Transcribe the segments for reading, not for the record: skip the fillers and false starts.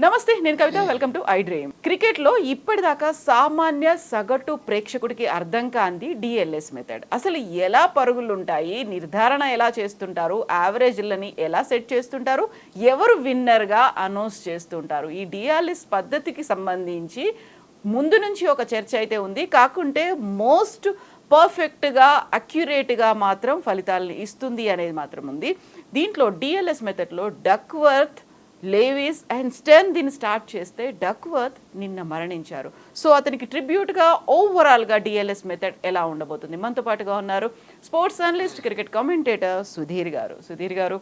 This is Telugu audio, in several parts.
నమస్తే, నేను Kavitha. Welcome to I Dream. క్రికెట్లో ఇప్పటిదాకా సామాన్య సగటు ప్రేక్షకుడికి అర్థం కాంది డిఎల్ఎస్ మెథడ్. అసలు ఎలా పరుగులు ఉంటాయి, నిర్ధారణ ఎలా చేస్తుంటారు, యావరేజ్లని ఎలా సెట్ చేస్తుంటారు, ఎవరు విన్నర్గా అనౌన్స్ చేస్తుంటారు. ఈ డిఎల్ఎస్ పద్ధతికి సంబంధించి ముందు నుంచి ఒక చర్చ అయితే ఉంది. కాకుంటే మోస్ట్ పర్ఫెక్ట్గా అక్యురేట్గా మాత్రం ఫలితాలను ఇస్తుంది అనేది మాత్రం ఉంది. దీంట్లో డిఎల్ఎస్ మెథడ్లో డక్వర్త్, లేవిస్ అండ్ స్టెర్న్ దీన్ని స్టార్ట్ చేస్తే డక్వర్త్ నిన్న మరణించారు. సో అతనికి ట్రిబ్యూట్గా ఓవరాల్గా డిఎల్ఎస్ మెథడ్ ఎలా ఉండబోతుంది. మనతో పాటుగా ఉన్నారు sports analyst, cricket commentator Sudheer గారు. సుధీర్ గారు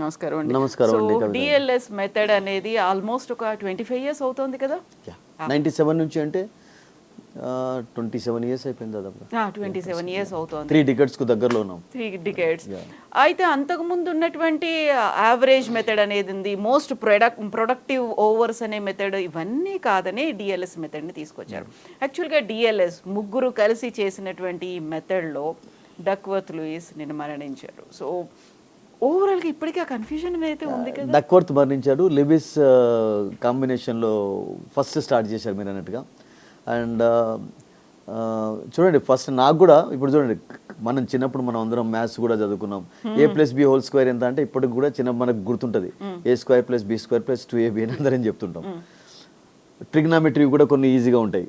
నమస్కారం అండి. నమస్కారం అండి. డిఎల్ఎస్ మెథడ్ అనేది ఆల్మోస్ట్ ఒక 25 years అవుతుంది కదా. 97 నుంచి అంటే 27 years అయిపోయింది దాదాపు. 27 years అవుతుంది. 3 decades కు దగ్గరలో ఉన్నాం. 3 decades. అయితే అంతకు ముందు ఉన్నటువంటి యావరేజ్ మెథడ్ అనేది ఉంది, మోస్ట్ ప్రొడక్టివ్ ఓవర్స్ అనే మెథడ్, ఇవన్నీ కాదని డిఎల్ఎస్ మెథడ్ని తీసుకొచ్చారు. యాక్చువల్గా డిఎల్ఎస్ ముగ్గురు కలిసి చేసినటువంటి ఈ మెథడ్లో డక్వర్త్, లూయిస్ నిన్న మరణించారు. సో ఓవరాల్గా ఇప్పటికీ ఆ కన్ఫ్యూజన్ అయితే ఉంది కదా. డక్వర్త్ మరణించాడు, లెవిస్ కాంబినేషన్లో ఫస్ట్ స్టార్ట్ చేశారు మీరు అన్నట్టుగా. అండ్ చూడండి, ఫస్ట్ నాకు కూడా ఇప్పుడు చూడండి, మనం చిన్నప్పుడు మనం అందరం మ్యాథ్స్ కూడా చదువుకున్నాం. a+b² ఎంత అంటే ఇప్పటికి కూడా మనకు గుర్తుంటుంది. a² + b² + 2ab అని అందరం చెప్తుంటాం. ట్రిగ్నామెట్రీ కూడా కొన్ని ఈజీగా ఉంటాయి.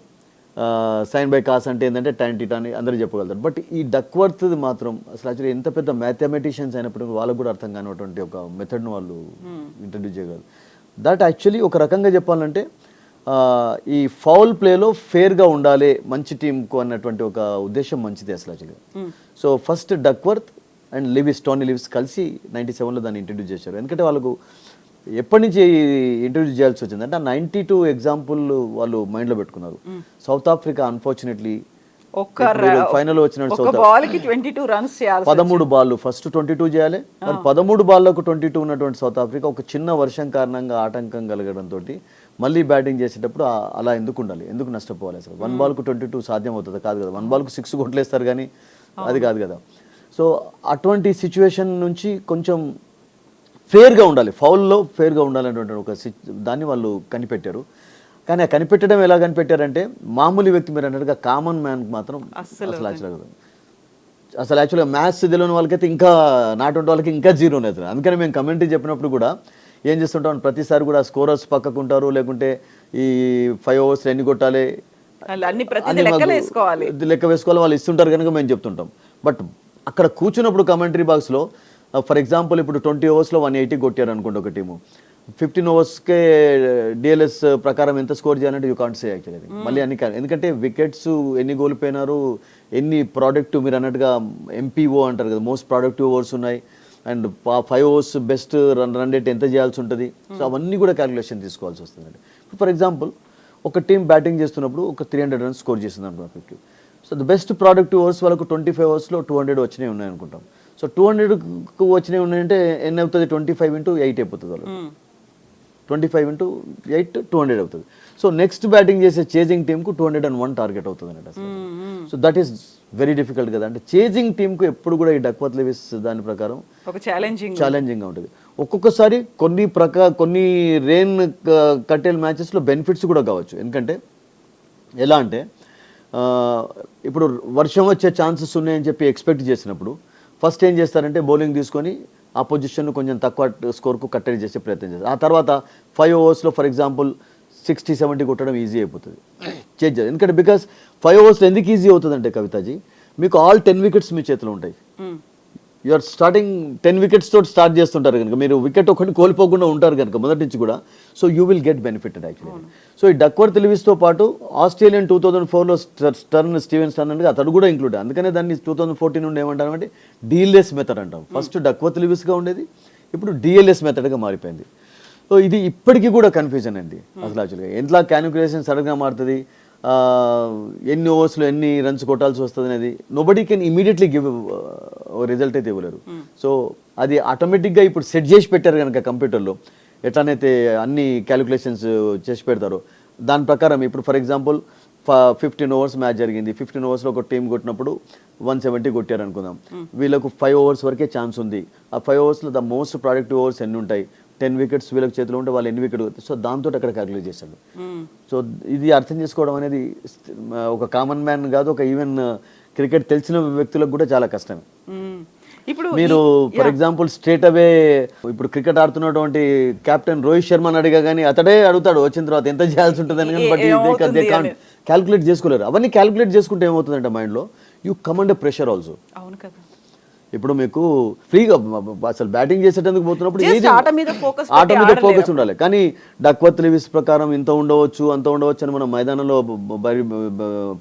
సైన్ బై కాస్ అంటే ఏంటంటే tan θ అని అందరూ చెప్పగలుగుతారు. బట్ ఈ డక్వర్త్ మాత్రం అసలు యాక్చువల్లీ ఎంత పెద్ద మ్యాథమెటిషియన్స్ అయినప్పుడు వాళ్ళకు కూడా అర్థం కానిటువంటి ఒక మెథడ్ను వాళ్ళు ఇంట్రడ్యూస్ చేయగలరు. దట్ యాక్చువల్లీ ఒక రకంగా చెప్పాలంటే ఈ ఫౌల్ ప్లేలో ఫేర్గా ఉండాలి మంచి టీంకు అన్నటువంటి ఒక ఉద్దేశం మంచిది అసలు యాక్చువల్గా. So first Duckworth and Tony Levi's కలిసి 97లో దాన్ని ఇంట్రడ్యూస్ చేశారు. ఎందుకంటే వాళ్ళకు ఎప్పటి నుంచి ఇంట్రడ్యూస్ చేయాల్సి వచ్చింది అంటే 92 ఎగ్జాంపుల్ వాళ్ళు మైండ్లో పెట్టుకున్నారు. సౌత్ ఆఫ్రికా అన్ఫార్చునేట్లీ ఫైనల్ వచ్చిన 13 బాల్ ఫస్ట్ 22 చేయాలి. 13 బాల్లకు 22 ఉన్నటువంటి సౌత్ ఆఫ్రికా ఒక చిన్న వర్షం కారణంగా ఆటంకం కలగడంతో మళ్ళీ బ్యాటింగ్ చేసేటప్పుడు అలా ఎందుకు ఉండాలి, ఎందుకు నష్టపోవాలి అసలు. 1 బాల్కు 22 సాధ్యం అవుతుంది కాదు కదా. 1 బాల్కు 6 కొట్లేస్తారు కానీ అది కాదు కదా. సో అటువంటి సిచ్యువేషన్ నుంచి కొంచెం ఫేర్గా ఉండాలి, ఫౌల్లో ఫేర్గా ఉండాలనేటువంటి ఒక దాన్ని వాళ్ళు కనిపెట్టారు. కానీ ఆ కనిపెట్టడం ఎలా కనిపెట్టారంటే మామూలు వ్యక్తి మీరు అన్నట్టుగా కామన్ మ్యాన్కి మాత్రం అసలు యాక్చువల్గా మ్యాథ్స్ తెలియని వాళ్ళకైతే ఇంకా నాటువంటి వాళ్ళకి ఇంకా జీరో అవుతుంది. అందుకని మేము కమెంటరీ చెప్పినప్పుడు కూడా ఏం చేస్తుంటాం, ప్రతిసారి కూడా స్కోరర్స్ పక్కకుంటారు, లేకుంటే ఈ 5 overs ఎన్ని కొట్టాలి లెక్క వేసుకోవాలి వాళ్ళు ఇస్తుంటారు కనుక మేము చెప్తుంటాం. బట్ అక్కడ కూర్చున్నప్పుడు కమెంటరీ బాక్స్లో ఫర్ ఎగ్జాంపుల్ ఇప్పుడు 20 overs 180 కొట్టారు అనుకోండి ఒక టీము, 15 overs డిఎల్ఎస్ ప్రకారం ఎంత స్కోర్ చేయాలంటే యూ కాంట్ సే యాక్చువల్లీ. మళ్ళీ అన్ని ఎందుకంటే వికెట్స్ ఎన్ని కోల్పోయినారు, ఎన్ని ప్రోడక్టివ్ మీరు అన్నట్టుగా ఎంపీఓ అంటారు కదా, మోస్ట్ ప్రొడక్టివ్ ఓవర్స్ ఉన్నాయి. And 5 overs best run rate ఎంత చేయాల్సి ఉంటుంది. సో అవన్నీ కూడా క్యాలిక్యులేషన్ తీసుకోవాల్సి వస్తుందండి. ఫర్ ఎగ్జాంపుల్ ఒక టీం బ్యాటింగ్ చేస్తున్నప్పుడు ఒక 300 runs స్కోర్ చేసింది అనుకో 50. So the best productive overs వాళ్ళకు 25 overs 200 వచ్చినాయి ఉన్నాయి అనుకుంటాం. సో 200కు వచ్చినాయి ఉన్నాయంటే ఎన్ని అవుతుంది, 25 × 8 అయిపోతుంది వాళ్ళు. 25 × 8 200 అవుతుంది. సో నెక్స్ట్ బ్యాటింగ్ చేసే చేజింగ్ టీంకు 201 టార్గెట్ అవుతుంది అన్నట్టు అసలు. So that is very difficult కదా. అంటే చేజింగ్ టీంకు ఎప్పుడు కూడా ఈ డక్వర్త్ లెవిస్ దాని ప్రకారం ఒక ఛాలెంజింగ్గా ఉంటుంది. ఒక్కొక్కసారి కొన్ని రెయిన్ కట్టెల్ మ్యాచెస్లో బెనిఫిట్స్ కూడా కావచ్చు. ఎందుకంటే ఎలా అంటే ఇప్పుడు వర్షం వచ్చే ఛాన్సెస్ ఉన్నాయని చెప్పి ఎక్స్పెక్ట్ చేసినప్పుడు ఫస్ట్ ఏం చేస్తారంటే బౌలింగ్ తీసుకొని ఆ పొజిషన్ కొంచెం తక్కువ స్కోర్కు కట్టడి చేసే ప్రయత్నం చేస్తారు. ఆ తర్వాత 5 overs ఫర్ ఎగ్జాంపుల్ 60-70 కొట్టడం ఈజీ అయిపోతుంది చేంజ్. ఎందుకంటే బికాస్ 5 overs ఎందుకు ఈజీ అవుతుంది అంటే కవితాజీ, మీకు ఆల్ 10 wickets మీ చేతిలో ఉంటాయి. యూఆర్ స్టార్టింగ్ 10 wickets తోటి స్టార్ట్ చేస్తుంటారు కనుక మీరు వికెట్ ఒకటి కోల్పోకుండా ఉంటారు కనుక మొదటి నుంచి కూడా. So you will get benefited actually. So ఈ డక్వర్త్ లెవిస్తో పాటు ఆస్ట్రేలియన్ 2004లో స్టీవెన్ స్టర్న్ అతడు కూడా ఇంక్లూడ్. అందుకనే దాన్ని 2014 నుండి ఏమంటారు అంటే డిఎల్ఎస్ మెథడ్ అంటాం. ఫస్ట్ డక్వర్త్ లెవిస్గా ఉండేది, ఇప్పుడు డిఎల్ఎస్ మెథడ్గా మారిపోయింది. సో ఇది ఇప్పటికీ కూడా కన్ఫ్యూజన్ అండి అసలు యాక్చువల్గా. ఎట్లా క్యాలిక్యులేషన్ సడన్గా మారుతుంది, ఎన్ని ఓవర్స్లో ఎన్ని రన్స్ కొట్టాల్సి వస్తుంది అనేది nobody can immediately give result అయితే ఇవ్వలేరు. సో అది ఆటోమేటిక్గా ఇప్పుడు సెట్ చేసి పెట్టారు కనుక కంప్యూటర్లో ఎట్లానైతే అన్ని క్యాలిక్యులేషన్స్ చేసి పెడతారో దాని ప్రకారం ఇప్పుడు ఫర్ ఎగ్జాంపుల్ 15 overs మ్యాచ్ జరిగింది. 15 overs ఒక టీం కొట్టినప్పుడు 170 కొట్టారు అనుకుందాం. వీళ్ళకు 5 overs వరకే ఛాన్స్ ఉంది. ఆ 5 overs the most productive overs ఎన్ని ఉంటాయి, 10 వికెట్స్ వీళ్ళకి చేతిలో ఉంటే వాళ్ళు ఎన్ని వికెట్, సో దాంతో అక్కడ క్యాలిక్యులేట్ చేశాడు. సో ఇది అర్థం చేసుకోవడం అనేది ఒక కామన్ మ్యాన్ కాదు, ఒక ఈవెన్ క్రికెట్ తెలిసిన వ్యక్తులకు కూడా చాలా కష్టమే. ఇప్పుడు మీరు ఫర్ ఎగ్జాంపుల్ స్ట్రేట్ అవే ఇప్పుడు క్రికెట్ ఆడుతున్నటువంటి కెప్టెన్ రోహిత్ శర్మని అడిగా కానీ అతడే అడుగుతాడు వచ్చిన తర్వాత ఎంత చేయాల్సి ఉంటుందని, బట్ దే కాంట్ క్యాలిక్యులేట్ చేసుకోలేరు. అవన్నీ క్యాలిక్యులేట్ చేసుకుంటే ఏమవుతుందంటే మైండ్లో యూ కమాండ్ ప్రెషర్ ఆల్సో. అవును కదా, ఇప్పుడు మీకు ఫ్రీగా అసలు బ్యాటింగ్ చేసేటందుకు పోతున్నప్పుడు ఆట మీద ఫోకస్ ఉండాలి. కానీ డక్వర్త్ లెవిస్ ప్రకారం ఇంత ఉండవచ్చు అంత ఉండవచ్చు అని మనం మైదానంలో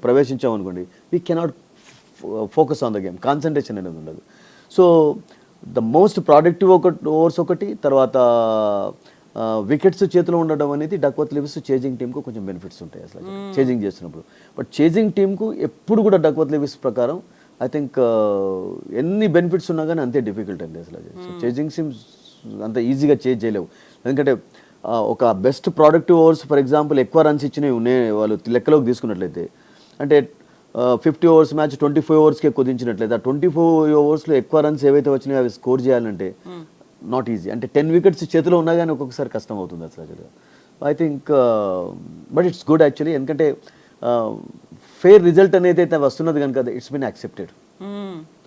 ప్రవేశించాం అనుకోండి, we cannot focus on the game, concentration అనేది ఉండదు. So the most productive overs ఒకటి, తర్వాత వికెట్స్ చేతిలో ఉండడం అనేది డక్వర్త్ లెవిస్ చేజింగ్ టీంకు కొంచెం బెనిఫిట్స్ ఉంటాయి అసలు చేజింగ్ చేస్తున్నప్పుడు. బట్ చేజింగ్ టీంకు ఎప్పుడు కూడా డక్వర్త్ లెవిస్ ప్రకారం ఐ థింక్ ఎన్ని బెనిఫిట్స్ ఉన్నా కానీ అంతే డిఫికల్ట్ అండి అసలు. చేజింగ్ సిమ్స్ అంత ఈజీగా చేజ్ చేయలేవు, ఎందుకంటే ఒక best productive overs for example ఎక్కువ రన్స్ ఇచ్చినవి ఉన్నాయి వాళ్ళు లెక్కలోకి తీసుకున్నట్లయితే, అంటే 50 ఓవర్స్ మ్యాచ్ 24 ఓవర్స్కే కుదించినట్లయితే ఆ 24 ఓవర్స్లో ఎక్కువ రన్స్ ఏవైతే వచ్చినాయో అవి స్కోర్ చేయాలంటే నాట్ ఈజీ. అంటే 10 వికెట్స్ చేతిలో ఉన్నా కానీ ఒక్కొక్కసారి కష్టం అవుతుంది అసలు. I think but it's good actually, ఎందుకంటే ఫెయిర్ రిజల్ట్ అనేది అయితే వస్తున్నది కనుక it's been accepted,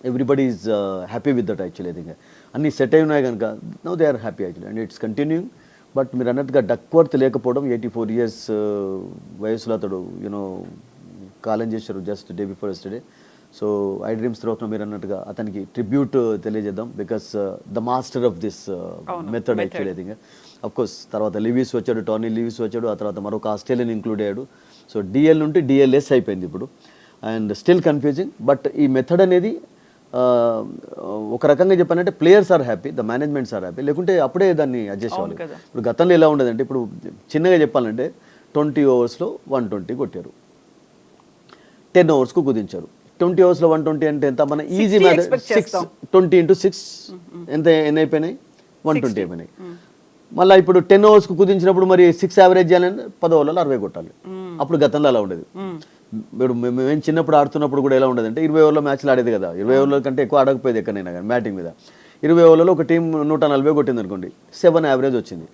everybody is happy with that actually. I think అన్ని సెట్ అయి ఉన్నాయి కనుక now they are happy actually and it's continuing. But మీరు అన్నట్టుగా డక్వర్త్ లేకపోవడం 84 ఇయర్స్ వయసులో అతడు యూనో కాలం చేశారు just day before yesterday. So I Dreams తర్వాత మీరు అన్నట్టుగా అతనికి ట్రిబ్యూట్ తెలియజేద్దాం, because the master of this method actually. I think of course తర్వాత లివిస్ వచ్చాడు, టోనీ లివిస్ వచ్చాడు, ఆ తర్వాత మరొక ఆస్ట్రేలియన్ ఇంక్లూడ్ అయ్యాడు. సో డిఎల్ నుండి డిఎల్ఎస్ అయిపోయింది ఇప్పుడు, అండ్ స్టిల్ కన్ఫ్యూజింగ్. బట్ ఈ మెథడ్ అనేది ఒక రకంగా చెప్పానంటే players are happy, the managements are happy, లేకుంటే అప్పుడే దాన్ని అడ్జస్ట్ అవ్వాలి. ఇప్పుడు గతంలో ఎలా ఉండదంటే, ఇప్పుడు చిన్నగా చెప్పాలంటే 20 ఓవర్స్లో 120 కొట్టారు, 10 ఓవర్స్కు కుదించారు. 20 ఓవర్స్లో 120 అంటే ఎంత మన ఈజీ మ్యాథ్, 20 into 6 ఎంత ఎన్ని అయిపోయినాయి, 120 అయిపోయినాయి. మళ్ళీ ఇప్పుడు 10 ఓవర్స్కు కుదించినప్పుడు మరి 6 యావరేజ్ చేయాలంటే 10 ఓవర్లలో 60 కొట్టాలి. అప్పుడు గతంలో అలా ఉండేది. ఇప్పుడు మేము చిన్నప్పుడు ఆడుతున్నప్పుడు కూడా ఎలా ఉండదు అంటే 20 ఓవర్ల మ్యాచ్లు ఆడేది కదా, 20 ఓవర్ల కంటే ఎక్కువ ఆడకపోయేది ఎక్కడైనా కానీ బ్యాటింగ్ మీద. 20 ఓవర్లలో ఒక టీం 140 కొట్టింది అనుకోండి, 7 యావరేజ్ వచ్చింది.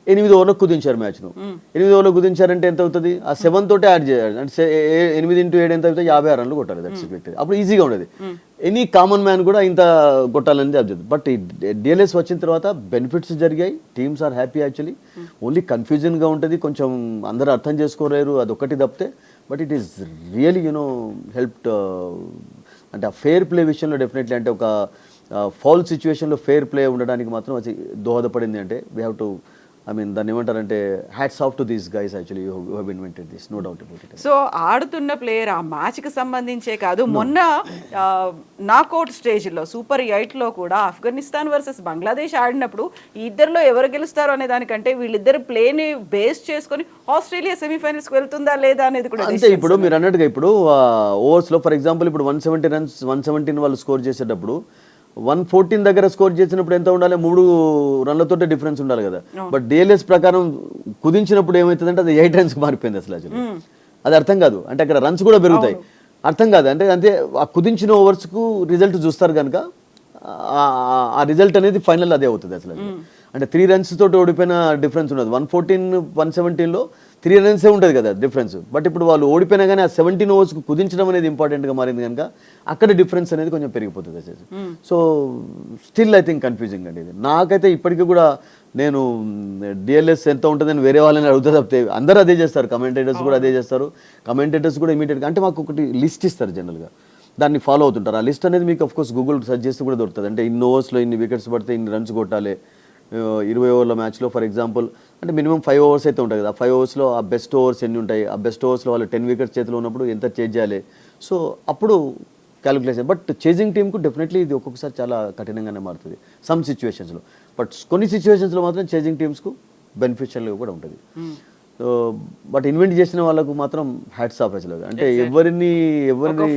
8 ఓవర్లకు కుదించారు మ్యాచ్ను, 8 ఓవర్లకు కుదించారంటే ఎంత అవుతుంది, ఆ 7 తోటే యాడ్ చేయాలి అంటే 8 into 7 ఎంత అవుతుంది, 56 రన్లు కొట్టాలి. That's it. అప్పుడు ఈజీగా ఉండేది, ఎనీ కామన్ మ్యాన్ కూడా ఇంత కొట్టాలనేది అబ్జెక్ట్. బట్ ఈ డిఎల్ఎస్ వచ్చిన తర్వాత బెనిఫిట్స్ జరిగాయి, teams are happy actually. Only కన్ఫ్యూజన్గా ఉంటుంది, కొంచెం అందరూ అర్థం చేసుకోలేరు, అదొక్కటి తప్పితే. But it is really you know helped, అంటే ఆ ఫెయిర్ ప్లే విషయంలో డెఫినెట్లీ, అంటే ఒక ఫౌల్ సిచ్యువేషన్లో ఫెయిర్ ప్లే ఉండడానికి మాత్రం అది దోహదపడింది. అంటే we have to I mean దాన్ని ఏమంటారంటే hats off to these guys actually you have invented this, no doubt about it. So ఆడుతున్న ప్లేయర్ ఆ మ్యాచ్కి సంబంధించే కాదు, మొన్న నాకౌట్ స్టేజ్లో సూపర్ 8లో కూడా ఆఫ్ఘనిస్తాన్ వర్సెస్ బంగ్లాదేశ్ ఆడినప్పుడు ఈ ఇద్దరిలో ఎవరు గెలుస్తారు అనే దానికంటే వీళ్ళిద్దరు ప్లేని బేస్ చేసుకొని ఆస్ట్రేలియా సెమీఫైనల్స్కి వెళ్తుందా లేదా అనేది కూడా అంతే. ఇప్పుడు మీరు అన్నట్టుగా ఇప్పుడు ఓవర్స్లో ఫర్ ఎగ్జాంపుల్ ఇప్పుడు 170 రన్స్ 117 వాళ్ళు స్కోర్ చేసేటప్పుడు 114 దగ్గర స్కోర్ చేసినప్పుడు ఎంత ఉండాలి, 3 రన్లతో డిఫరెన్స్ ఉండాలి కదా. బట్ డిఎల్ఎస్ ప్రకారం కుదించినప్పుడు ఏమవుతుందంటే అది 8 రన్స్కి మారిపోయింది అసలు. అది అర్థం కాదు, అంటే అక్కడ రన్స్ కూడా పెరుగుతాయి, అర్థం కాదు. అంటే అంతే ఆ కుదించిన ఓవర్స్కు రిజల్ట్ చూస్తారు కనుక ఆ రిజల్ట్ అనేది ఫైనల్ అదే అవుతుంది అసలు. అంటే 3 runs తోటి ఓడిపోయిన డిఫరెన్స్ ఉండదు. 114 117లో 3 runs ఉంటుంది కదా డిఫరెన్స్. బట్ ఇప్పుడు వాళ్ళు ఓడిపోయినా కానీ ఆ 17 ఓవర్స్కు కుదించడం అనేది ఇంపార్టెంట్గా మారింది కనుక అక్కడ డిఫరెన్స్ అనేది కొంచెం పెరిగిపోతుంది అసలు. So still I think confusing అండి ఇది. నాకైతే ఇప్పటికీ కూడా నేను డిఎల్ఎస్ ఎంత ఉంటుందని వేరే వాళ్ళని అడుగుతా తప్పితే అందరూ అదే చేస్తారు, కమెంటేటర్స్ కూడా అదే చేస్తారు. కమెంటేటర్స్ కూడా ఇమీడియట్గా అంటే మాకు ఒకటి లిస్ట్ ఇస్తారు జనరల్గా, దాన్ని ఫాలో అవుతుంటారు. ఆ లిస్ట్ అనేది మీకు అఫ్కోర్స్ గూగుల్ సెర్చ్ చేస్తే కూడా దొరుకుతుంది. అంటే ఇన్ని ఓవర్స్లో ఇన్ని వికెట్స్ పడితే ఇన్ని రన్స్ కొట్టాలి, 20 ఓవర్ల మ్యాచ్లో ఫర్ ఎగ్జాంపుల్ అంటే మినిమం 5 ఓవర్స్ అయితే ఉంటాయి కదా, 5 ఓవర్స్లో ఆ బెస్ట్ ఓవర్స్ ఎన్ని ఉంటాయి, ఆ బెస్ట్ ఓవర్స్లో వాళ్ళు 10 వికెట్స్ చేతిలో ఉన్నప్పుడు ఎంత చేజ్ చేయాలి, సో అప్పుడు క్యాలిక్యులేషన్. బట్ చేజింగ్ టీమ్కు డెఫినెట్లీ ఇది ఒక్కొక్కసారి చాలా కఠినంగానే మారుతుంది సమ్ సిచ్యువేషన్స్లో. బట్ కొన్ని సిచ్యువేషన్స్లో మాత్రం చేజింగ్ టీమ్స్కు బెనిఫిషియల్గా కూడా ఉంటుంది. సో బట్ ఇన్వెంట్ చేసిన వాళ్ళకు మాత్రం హ్యాట్స్ ఆఫ్ అసలు. అంటే ఎవరిని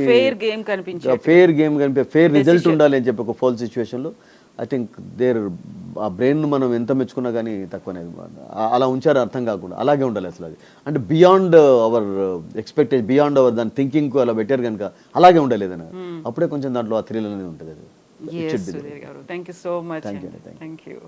ఫెయిర్ గేమ్ కనిపించే ఫెయిర్ రిజల్ట్ ఉండాలి అని చెప్పి ఒక ఫాల్ సిచ్యువేషన్లో ఐ థింక్ ఆ బ్రెయిన్ మనం ఎంత మెచ్చుకున్నా కానీ తక్కువనే. అలా ఉంచారు అర్థం కాకుండా, అలాగే ఉండాలి అసలు. అది అంటే beyond our expectation, beyond our దాని థింకింగ్ అలా పెట్టారు కనుక అలాగే ఉండాలి ఏదైనా, అప్పుడే కొంచెం దాంట్లో ఆ థ్రిల్ అనేది ఉంటుంది. అది thank you so much. Thank you.